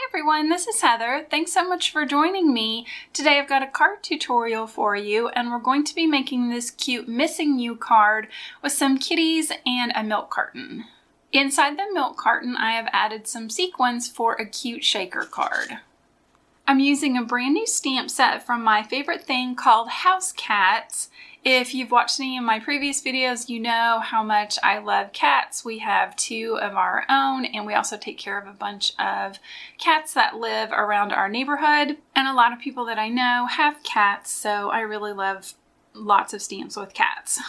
everyone, this is Heather. Thanks so much for joining me. Today I've got a card tutorial for you and we're going to be making this cute Missing You card with some kitties and a milk carton. Inside the milk carton I have added some sequins for a cute shaker card. I'm using a brand new stamp set from my favorite thing called Housecats. If you've watched any of my previous videos, you know how much I love cats. We have 2 of our own and we also take care of a bunch of cats that live around our neighborhood. And a lot of people that I know have cats, so I really love lots of stamps with cats.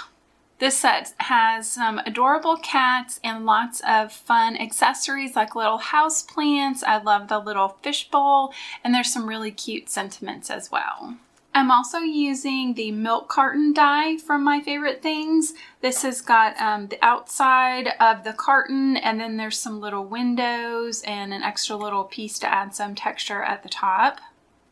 This set has some adorable cats and lots of fun accessories like little house plants. I love the little fishbowl, and there's some really cute sentiments as well. I'm also using the Milk Carton die from my favorite things. This has got the outside of the carton, and then there's some little windows and an extra little piece to add some texture at the top.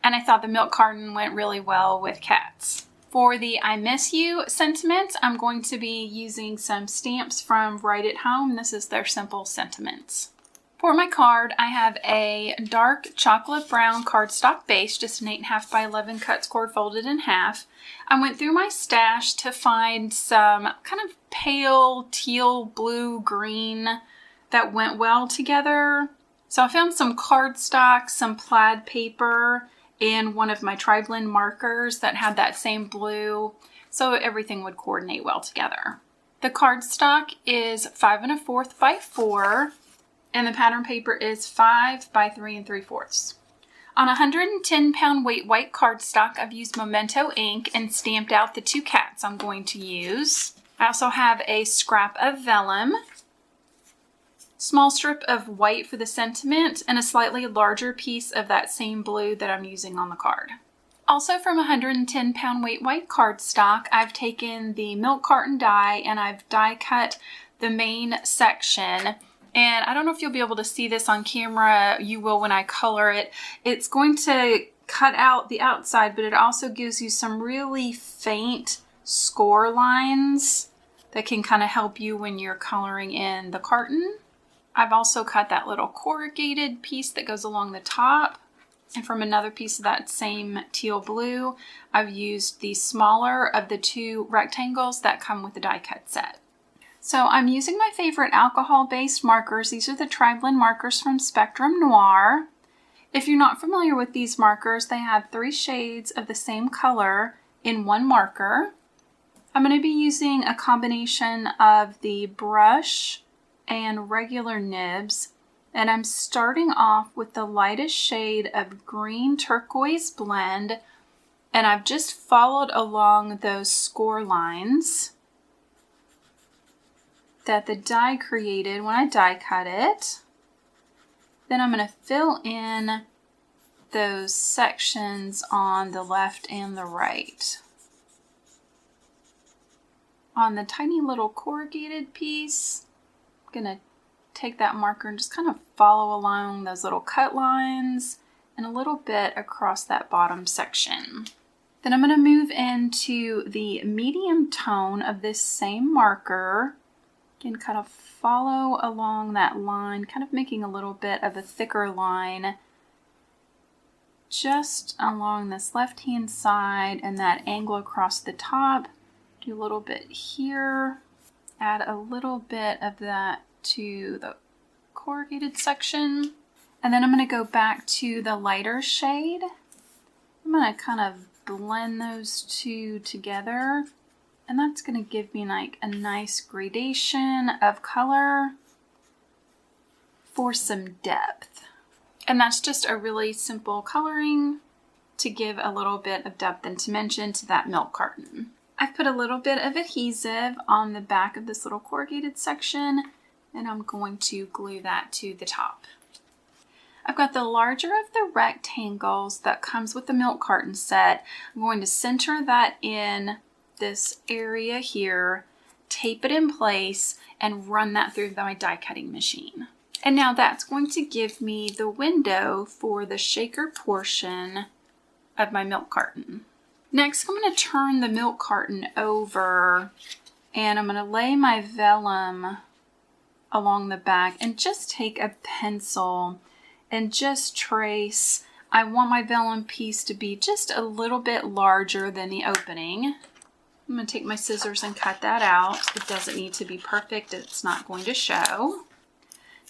And I thought the milk carton went really well with cats. For the I Miss You sentiments, I'm going to be using some stamps from Right at Home. This is their simple sentiments. For my card, I have a dark chocolate brown cardstock base, just an 8.5 by 11 cut scored folded in half. I went through my stash to find some kind of pale teal blue green that went well together. So I found some cardstock, some plaid paper, and one of my tri-blend markers that had that same blue, so everything would coordinate well together. The cardstock is 5 1/4 by 4. And the pattern paper is 5 by 3 3/4. On a 110-pound weight white cardstock, I've used Memento ink and stamped out the 2 cats I'm going to use. I also have a scrap of vellum, small strip of white for the sentiment, and a slightly larger piece of that same blue that I'm using on the card. Also from a 110-pound weight white cardstock, I've taken the milk carton die and I've die cut the main section. And I don't know if you'll be able to see this on camera. You will when I color it. It's going to cut out the outside, but it also gives you some really faint score lines that can kind of help you when you're coloring in the carton. I've also cut that little corrugated piece that goes along the top. And from another piece of that same teal blue, I've used the smaller of the 2 rectangles that come with the die cut set. So I'm using my favorite alcohol-based markers. These are the tri-blend markers from Spectrum Noir. If you're not familiar with these markers, they have 3 shades of the same color in one marker. I'm going to be using a combination of the brush and regular nibs. And I'm starting off with the lightest shade of green turquoise blend. And I've just followed along those score lines that the die created when I die cut it. Then I'm going to fill in those sections on the left and the right. On the tiny little corrugated piece, I'm going to take that marker and just kind of follow along those little cut lines and a little bit across that bottom section. Then I'm going to move into the medium tone of this same marker. Again, kind of follow along that line, kind of making a little bit of a thicker line just along this left-hand side and that angle across the top. Do a little bit here, add a little bit of that to the corrugated section. And then I'm going to go back to the lighter shade. I'm going to kind of blend those 2 together. And that's going to give me like a nice gradation of color for some depth. And that's just a really simple coloring to give a little bit of depth and dimension to that milk carton. I've put a little bit of adhesive on the back of this little corrugated section, and I'm going to glue that to the top. I've got the larger of the rectangles that comes with the milk carton set. I'm going to center that in this area here, tape it in place, and run that through my die cutting machine. And now that's going to give me the window for the shaker portion of my milk carton. Next, I'm going to turn the milk carton over and I'm going to lay my vellum along the back and just take a pencil and just trace. I want my vellum piece to be just a little bit larger than the opening. I'm going to take my scissors and cut that out. It doesn't need to be perfect. It's not going to show.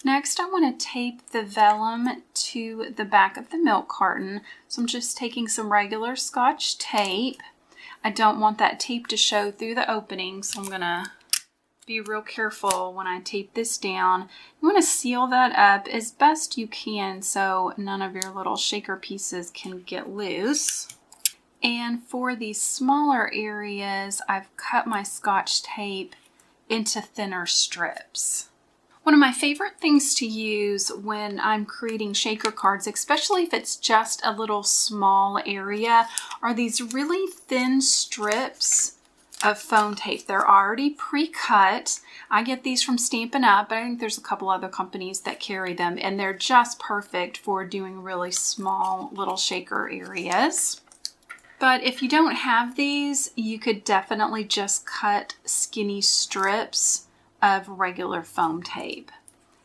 Next, I want to tape the vellum to the back of the milk carton. So I'm just taking some regular Scotch tape. I don't want that tape to show through the opening, so I'm going to be real careful when I tape this down. You want to seal that up as best you can so none of your little shaker pieces can get loose. And for these smaller areas, I've cut my Scotch tape into thinner strips. One of my favorite things to use when I'm creating shaker cards, especially if it's just a little small area, are these really thin strips of foam tape. They're already pre-cut. I get these from Stampin' Up, but I think there's a couple other companies that carry them, and they're just perfect for doing really small little shaker areas. But if you don't have these, you could definitely just cut skinny strips of regular foam tape.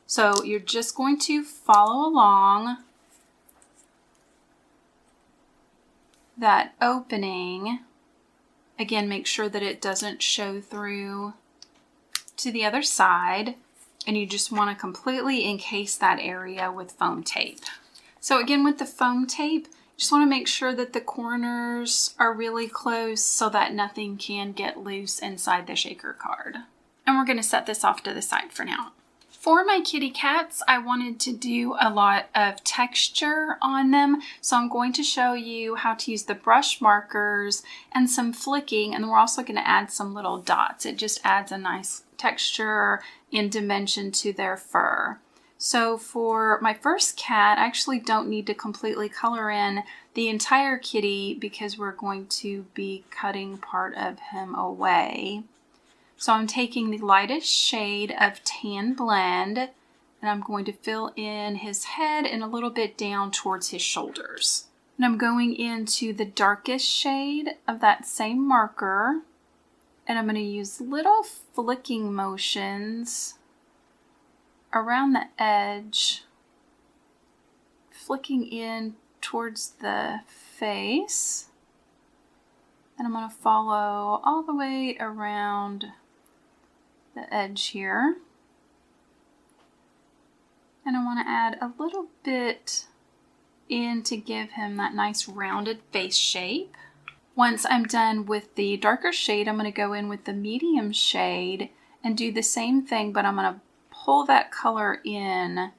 So you're just going to follow along that opening. Again, make sure that it doesn't show through to the other side, and you just want to completely encase that area with foam tape. So again, with the foam tape, just want to make sure that the corners are really close so that nothing can get loose inside the shaker card. And we're going to set this off to the side for now. For my kitty cats, I wanted to do a lot of texture on them, so I'm going to show you how to use the brush markers and some flicking, and we're also going to add some little dots. It just adds a nice texture and dimension to their fur. So for my first cat, I actually don't need to completely color in the entire kitty because we're going to be cutting part of him away. So I'm taking the lightest shade of Tan Blend, and I'm going to fill in his head and a little bit down towards his shoulders. And I'm going into the darkest shade of that same marker, and I'm going to use little flicking motions around the edge, flicking in towards the face, and I'm going to follow all the way around the edge here, and I want to add a little bit in to give him that nice rounded face shape. Once I'm done with the darker shade, I'm going to go in with the medium shade and do the same thing, but I'm going to pull that color in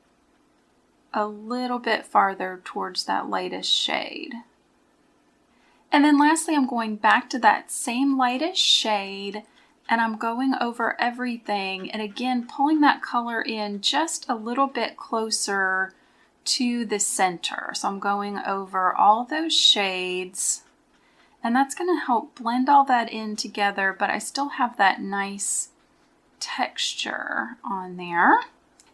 a little bit farther towards that lightest shade. And then lastly, I'm going back to that same lightest shade, and I'm going over everything, and again pulling that color in just a little bit closer to the center. So I'm going over all those shades, and that's going to help blend all that in together, but I still have that nice texture on there.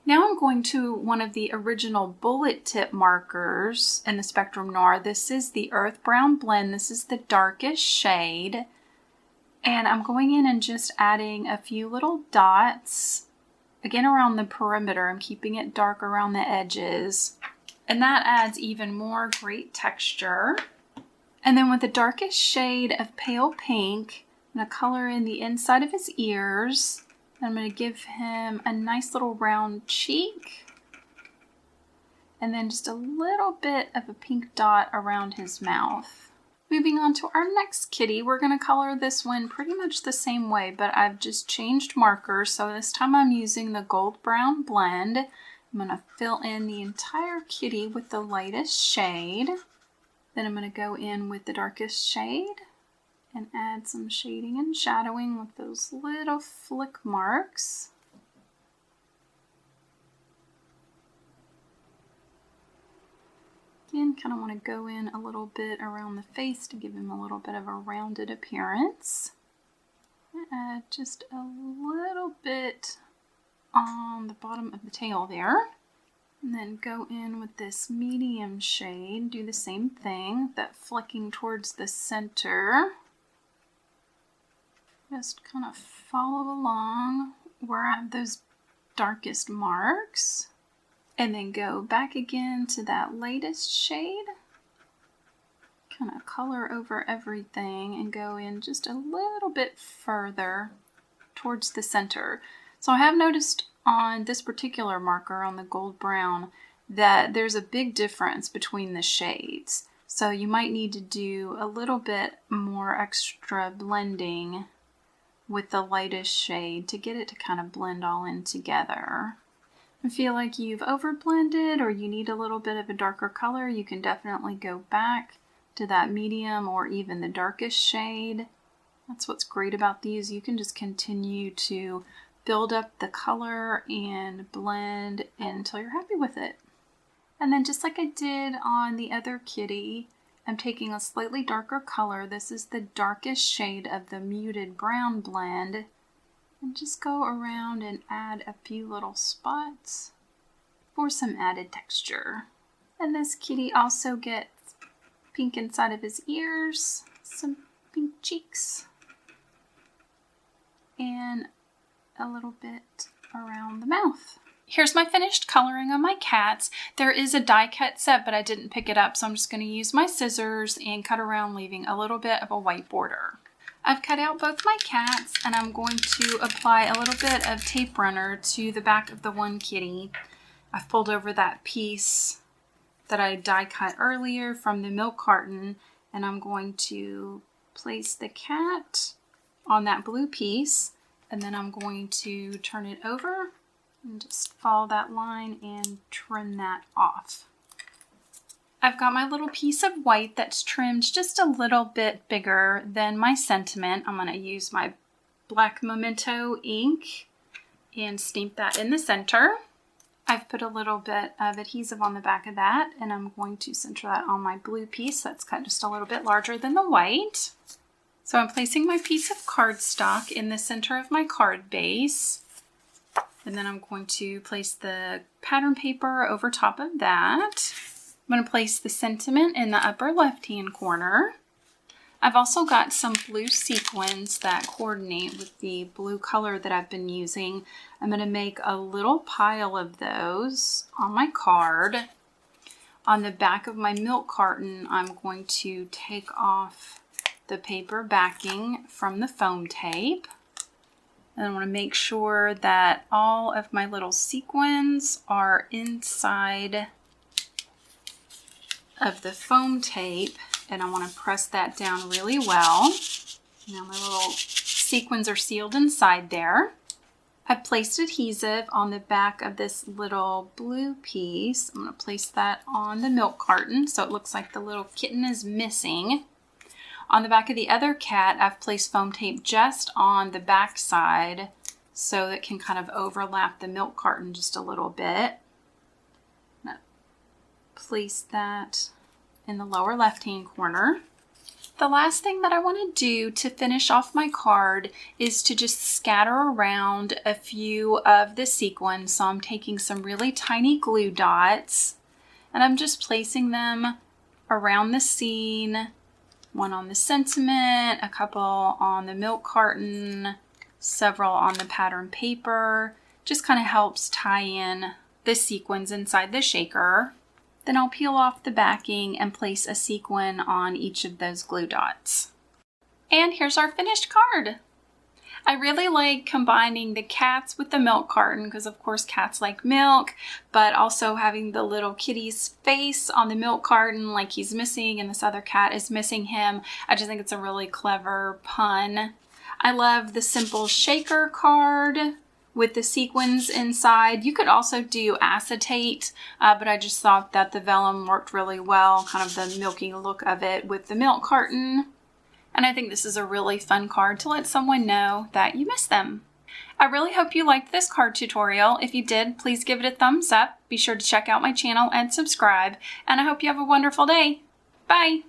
Now I'm going to one of the original bullet tip markers in the Spectrum Noir. This is the Earth Brown Blend. This is the darkest shade. And I'm going in and just adding a few little dots, again around the perimeter. I'm keeping it dark around the edges. And that adds even more great texture. And then with the darkest shade of pale pink, I'm going to color in the inside of his ears. I'm going to give him a nice little round cheek, and then just a little bit of a pink dot around his mouth. Moving on to our next kitty, we're going to color this one pretty much the same way, but I've just changed markers. So this time I'm using the Gold Brown Blend. I'm going to fill in the entire kitty with the lightest shade. Then I'm going to go in with the darkest shade and add some shading and shadowing with those little flick marks. Again, kind of want to go in a little bit around the face to give him a little bit of a rounded appearance. Add just a little bit on the bottom of the tail there. And then go in with this medium shade, do the same thing, that flicking towards the center. Just kind of follow along where I have those darkest marks. And then go back again to that lightest shade. Kind of color over everything and go in just a little bit further towards the center. So I have noticed on this particular marker, on the gold brown, that there's a big difference between the shades. So you might need to do a little bit more extra blending with the lightest shade to get it to kind of blend all in together. If you feel like you've over blended or you need a little bit of a darker color, you can definitely go back to that medium or even the darkest shade. That's what's great about these. You can just continue to build up the color and blend until you're happy with it. And then just like I did on the other kitty, I'm taking a slightly darker color. This is the darkest shade of the muted brown blend. And just go around and add a few little spots for some added texture. And this kitty also gets pink inside of his ears, some pink cheeks, and a little bit around the mouth. Here's my finished coloring on my cats. There is a die cut set, but I didn't pick it up, so I'm just going to use my scissors and cut around, leaving a little bit of a white border. I've cut out both my cats, and I'm going to apply a little bit of tape runner to the back of the one kitty. I fold over that piece that I die cut earlier from the milk carton, and I'm going to place the cat on that blue piece, and then I'm going to turn it over and just follow that line and trim that off. I've got my little piece of white that's trimmed just a little bit bigger than my sentiment. I'm going to use my black Memento ink and stamp that in the center. I've put a little bit of adhesive on the back of that, and I'm going to center that on my blue piece that's cut just a little bit larger than the white. So I'm placing my piece of cardstock in the center of my card base, and then I'm going to place the pattern paper over top of that. I'm going to place the sentiment in the upper left-hand corner. I've also got some blue sequins that coordinate with the blue color that I've been using. I'm going to make a little pile of those on my card. On the back of my milk carton, I'm going to take off the paper backing from the foam tape. And I want to make sure that all of my little sequins are inside of the foam tape, and I want to press that down really well. Now my little sequins are sealed inside there. I've placed adhesive on the back of this little blue piece. I'm going to place that on the milk carton so it looks like the little kitten is missing. On the back of the other cat, I've placed foam tape just on the back side so that it can kind of overlap the milk carton just a little bit. Place that in the lower left-hand corner. The last thing that I want to do to finish off my card is to just scatter around a few of the sequins. So I'm taking some really tiny glue dots and I'm just placing them around the scene. One on the sentiment, a couple on the milk carton, several on the pattern paper. Just kind of helps tie in the sequins inside the shaker. Then I'll peel off the backing and place a sequin on each of those glue dots. And here's our finished card. I really like combining the cats with the milk carton because of course cats like milk, but also having the little kitty's face on the milk carton like he's missing and this other cat is missing him. I just think it's a really clever pun. I love the simple shaker card with the sequins inside. You could also do acetate, but I just thought that the vellum worked really well, kind of the milky look of it with the milk carton. And I think this is a really fun card to let someone know that you miss them. I really hope you liked this card tutorial. If you did, please give it a thumbs up. Be sure to check out my channel and subscribe. And I hope you have a wonderful day. Bye!